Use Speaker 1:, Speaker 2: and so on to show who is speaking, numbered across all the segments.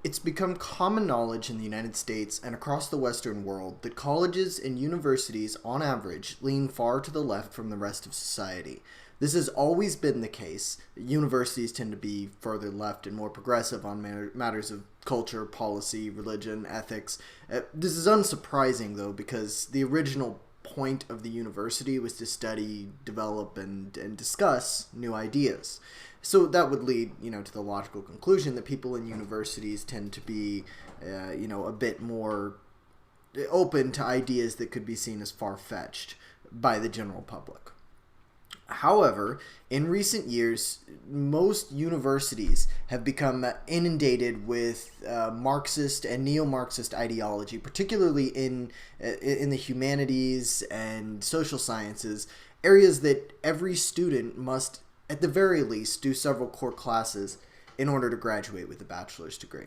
Speaker 1: It's become common knowledge in the United States and across the Western world that colleges and universities, on average, lean far to the left from the rest of society. This has always been the case. Universities tend to be further left and more progressive on matters of culture, policy, religion, ethics. This is unsurprising, though, because the original point of the university was to study, develop, and discuss new ideas. So that would lead, to the logical conclusion that people in universities tend to be, a bit more open to ideas that could be seen as far-fetched by the general public. However, in recent years, most universities have become inundated with Marxist and neo-Marxist ideology, particularly in the humanities and social sciences, areas that every student must, at the very least, do several core classes in order to graduate with a bachelor's degree.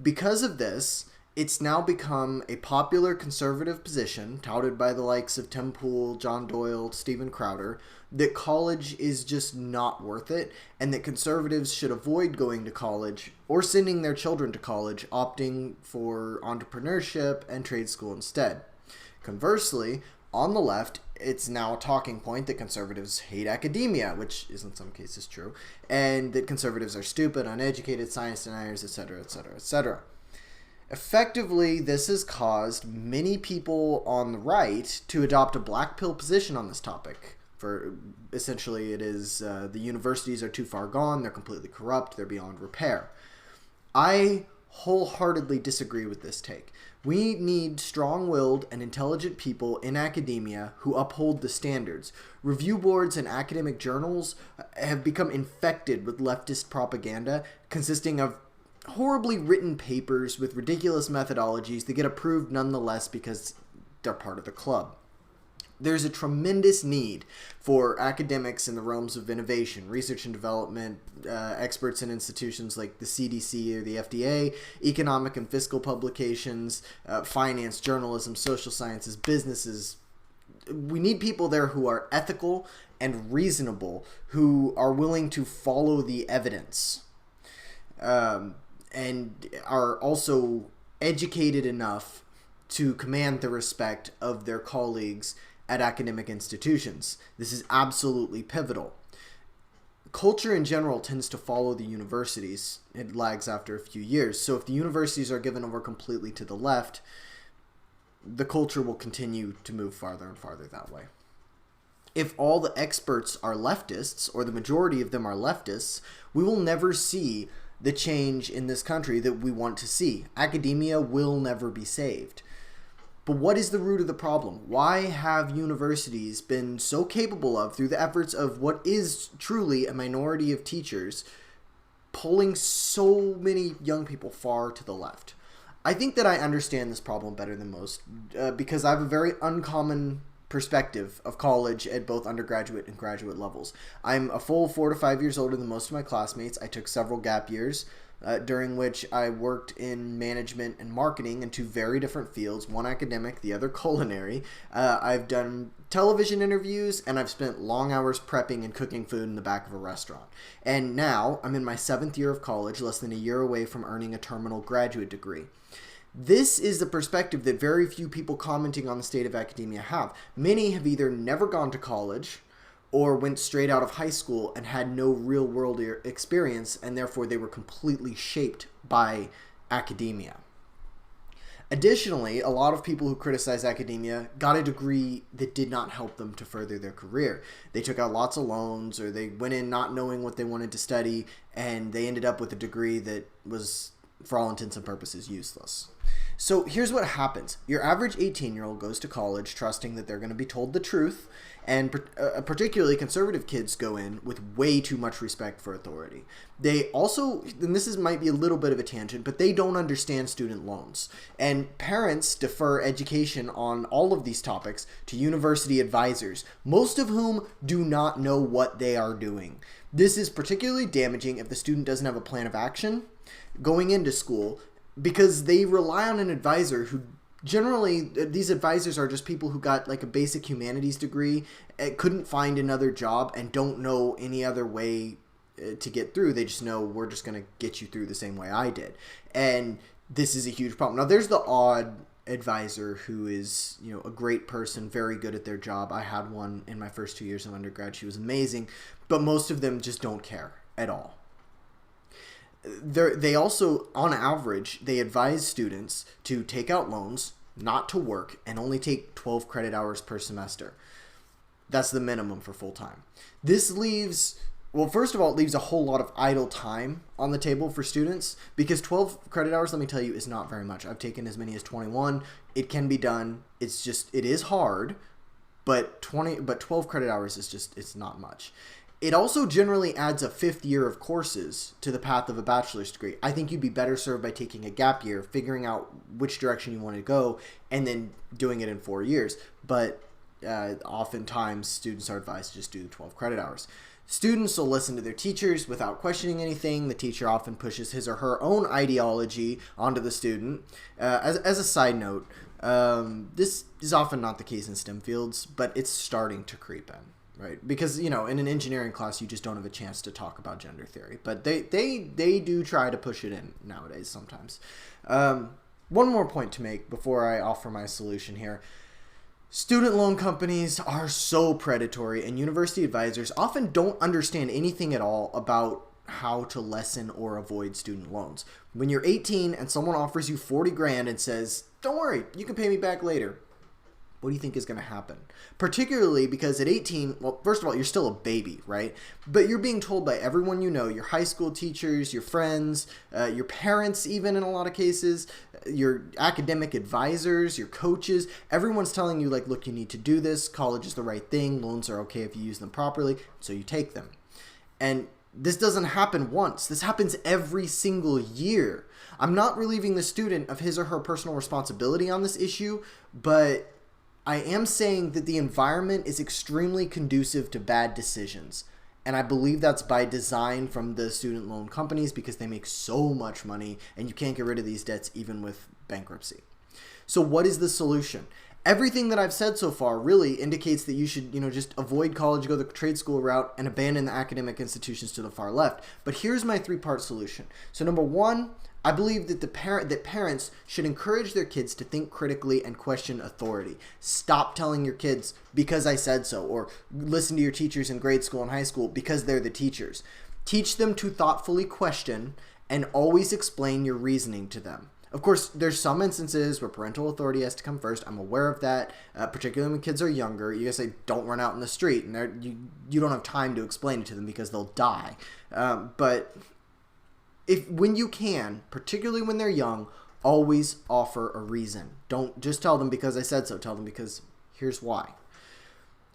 Speaker 1: Because of this, it's now become a popular conservative position, touted by the likes of Tim Pool, John Doyle, Steven Crowder, that college is just not worth it, and that conservatives should avoid going to college or sending their children to college, opting for entrepreneurship and trade school instead. Conversely, on the left, it's now a talking point that conservatives hate academia, which is in some cases true, and that conservatives are stupid, uneducated, science deniers, etc., etc., etc. Effectively, this has caused many people on the right to adopt a black pill position on this topic. For essentially, it is the universities are too far gone, they're completely corrupt, they're beyond repair. I wholeheartedly disagree with this take. We need strong-willed and intelligent people in academia who uphold the standards. Review boards and academic journals have become infected with leftist propaganda consisting of horribly written papers with ridiculous methodologies that get approved nonetheless because they're part of the club. There's a tremendous need for academics in the realms of innovation, research and development, experts in institutions like the CDC or the FDA, economic and fiscal publications, finance, journalism, social sciences, businesses. We need people there who are ethical and reasonable, who are willing to follow the evidence, and are also educated enough to command the respect of their colleagues at academic institutions. This is absolutely pivotal. Culture in general tends to follow the universities. It lags after a few years. So if the universities are given over completely to the left, the culture will continue to move farther and farther that way. If all the experts are leftists, or the majority of them are leftists, we will never see the change in this country that we want to see. Academia will never be saved. But what is the root of the problem? Why have universities been so capable of, through the efforts of what is truly a minority of teachers, pulling so many young people far to the left? I think that I understand this problem better than most because I have a very uncommon perspective of college at both undergraduate and graduate levels. I'm a full 4 to 5 years older than most of my classmates. I took several gap years, during which I worked in management and marketing in two very different fields, one academic, the other culinary. I've done television interviews, and I've spent long hours prepping and cooking food in the back of a restaurant. And now I'm in my 7th year of college, less than a year away from earning a terminal graduate degree. This is the perspective that very few people commenting on the state of academia have. Many have either never gone to college or went straight out of high school and had no real-world experience, and therefore they were completely shaped by academia. Additionally, a lot of people who criticize academia got a degree that did not help them to further their career. They took out lots of loans, or they went in not knowing what they wanted to study, and they ended up with a degree that was, for all intents and purposes, useless. So here's what happens. Your average 18-year-old goes to college trusting that they're going to be told the truth, and particularly conservative kids go in with way too much respect for authority. They also, and might be a little bit of a tangent, but they don't understand student loans. And parents defer education on all of these topics to university advisors, most of whom do not know what they are doing. This is particularly damaging if the student doesn't have a plan of action going into school, because they rely on an advisor who generally, these advisors are just people who got like a basic humanities degree, couldn't find another job, and don't know any other way to get through. They just know we're just going to get you through the same way I did. And this is a huge problem. Now, there's the odd advisor who is, a great person, very good at their job. I had one in my first 2 years of undergrad. She was amazing, but most of them just don't care at all. They also, on average, they advise students to take out loans, not to work, and only take 12 credit hours per semester. That's the minimum for full-time. This leaves, well, first of all, it leaves a whole lot of idle time on the table for students, because 12 credit hours, let me tell you, is not very much. I've taken as many as 21. It can be done. It is hard, but 12 credit hours is just, it's not much. It also generally adds a 5th year of courses to the path of a bachelor's degree. I think you'd be better served by taking a gap year, figuring out which direction you want to go, and then doing it in 4 years. But oftentimes, students are advised to just do the 12 credit hours. Students will listen to their teachers without questioning anything. The teacher often pushes his or her own ideology onto the student. As a side note, this is often not the case in STEM fields, but it's starting to creep in. Right, because in an engineering class you just don't have a chance to talk about gender theory, but they do try to push it in nowadays sometimes. One more point to make before I offer my solution here. Student loan companies are so predatory, and university advisors often don't understand anything at all about how to lessen or avoid student loans. When you're 18 and someone offers you 40 grand and says, "Don't worry, you can pay me back later," what do you think is going to happen? Particularly because at 18, well, first of all, you're still a baby, right? But you're being told by everyone you know, your high school teachers, your friends, your parents even in a lot of cases, your academic advisors, your coaches, everyone's telling you, like, look, you need to do this. College is the right thing. Loans are okay if you use them properly. So you take them. And this doesn't happen once. This happens every single year. I'm not relieving the student of his or her personal responsibility on this issue, but I am saying that the environment is extremely conducive to bad decisions. And I believe that's by design from the student loan companies, because they make so much money and you can't get rid of these debts even with bankruptcy. So what is the solution? Everything that I've said so far really indicates that you should, just avoid college, go the trade school route, and abandon the academic institutions to the far left. But here's my 3-part solution. So number 1, I believe that parents should encourage their kids to think critically and question authority. Stop telling your kids because I said so, or listen to your teachers in grade school and high school because they're the teachers. Teach them to thoughtfully question and always explain your reasoning to them. Of course, there's some instances where parental authority has to come first. I'm aware of that, particularly when kids are younger. You guys say, don't run out in the street, and you don't have time to explain it to them because they'll die. But when you can, particularly when they're young, always offer a reason. Don't just tell them because I said so. Tell them because here's why.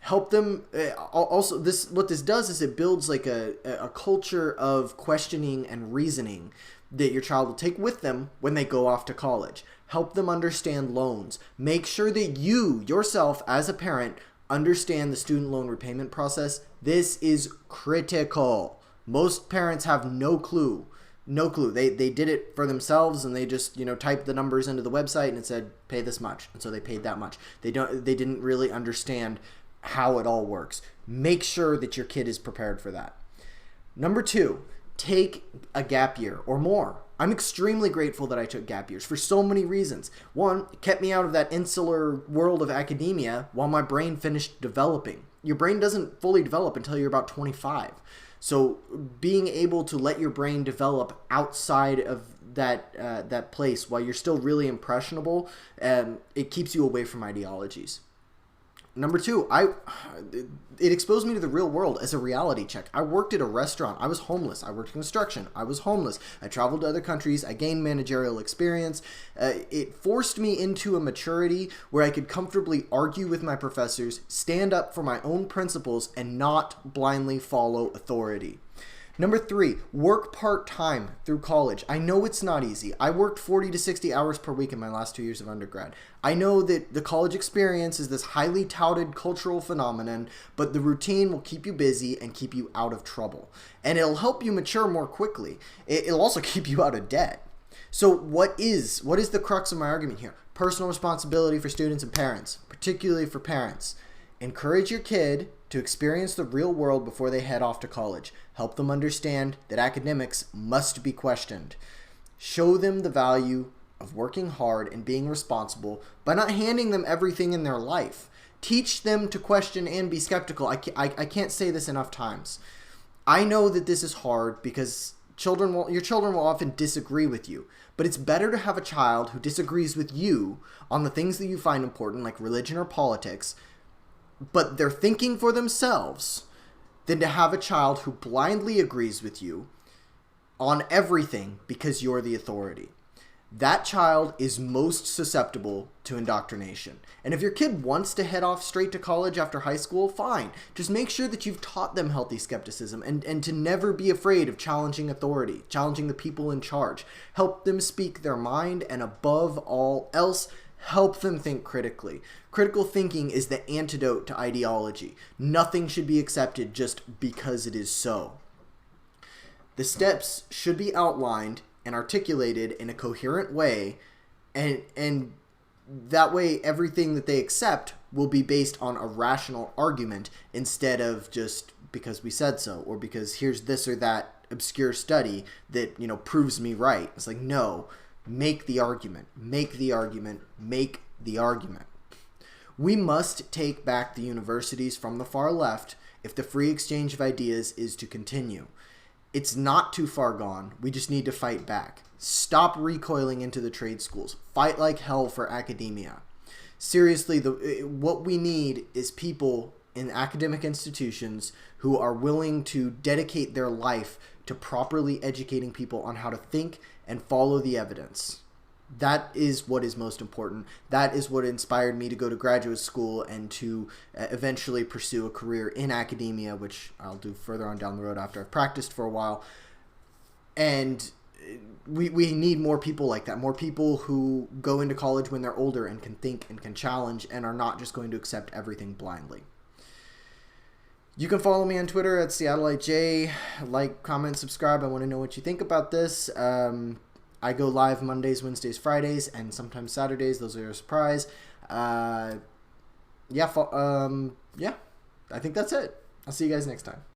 Speaker 1: Help them. Also, what this does is it builds like a culture of questioning and reasoning that your child will take with them when they go off to college. Help them understand loans. Make sure that you, yourself, as a parent, understand the student loan repayment process. This is critical. Most parents have no clue. No clue. They did it for themselves, and they just typed the numbers into the website and it said pay this much, and so they paid that much. They didn't really understand how it all works. Make sure that your kid is prepared for that. Number 2, take a gap year or more. I'm extremely grateful that I took gap years for so many reasons. 1, it kept me out of that insular world of academia while my brain finished developing. Your brain doesn't fully develop until you're about 25. So being able to let your brain develop outside of that place while you're still really impressionable, it keeps you away from ideologies. Number 2, it exposed me to the real world as a reality check. I worked at a restaurant. I was homeless. I worked in construction. I was homeless. I traveled to other countries. I gained managerial experience. It forced me into a maturity where I could comfortably argue with my professors, stand up for my own principles, and not blindly follow authority. Number 3, work part-time through college. I know it's not easy. I worked 40 to 60 hours per week in my last 2 years of undergrad. I know that the college experience is this highly touted cultural phenomenon, but the routine will keep you busy and keep you out of trouble. And it'll help you mature more quickly. It'll also keep you out of debt. So what is the crux of my argument here? Personal responsibility for students and parents, particularly for parents. Encourage your kid to experience the real world before they head off to college. Help them understand that academics must be questioned. Show them the value of working hard and being responsible by not handing them everything in their life. Teach them to question and be skeptical. I can't say this enough times. I know that this is hard because your children will often disagree with you, but it's better to have a child who disagrees with you on the things that you find important, like religion or politics, but they're thinking for themselves, than to have a child who blindly agrees with you on everything because you're the authority. That child is most susceptible to indoctrination. And if your kid wants to head off straight to college after high school, fine. Just make sure that you've taught them healthy skepticism and to never be afraid of challenging authority, challenging the people in charge. Help them speak their mind, and above all else, help them think critically. Critical thinking is the antidote to ideology. Nothing should be accepted just because it is so. The steps should be outlined and articulated in a coherent way, and that way everything that they accept will be based on a rational argument instead of just because we said so, or because here's this or that obscure study that, proves me right. It's like, no, make the argument, make the argument, make the argument. We must take back the universities from the far left if the free exchange of ideas is to continue. It's not too far gone. We just need to fight back. Stop recoiling into the trade schools. Fight like hell for academia. Seriously, what we need is people in academic institutions who are willing to dedicate their life to properly educating people on how to think and follow the evidence. That is what is most important. That is what inspired me to go to graduate school and to eventually pursue a career in academia, which I'll do further on down the road after I've practiced for a while. And we need more people like that, more people who go into college when they're older and can think and can challenge and are not just going to accept everything blindly. You can follow me on Twitter at SeattleiteJ. Like, comment, subscribe. I want to know what you think about this. I go live Mondays, Wednesdays, Fridays, and sometimes Saturdays. Those are a surprise. Yeah, I think that's it. I'll see you guys next time.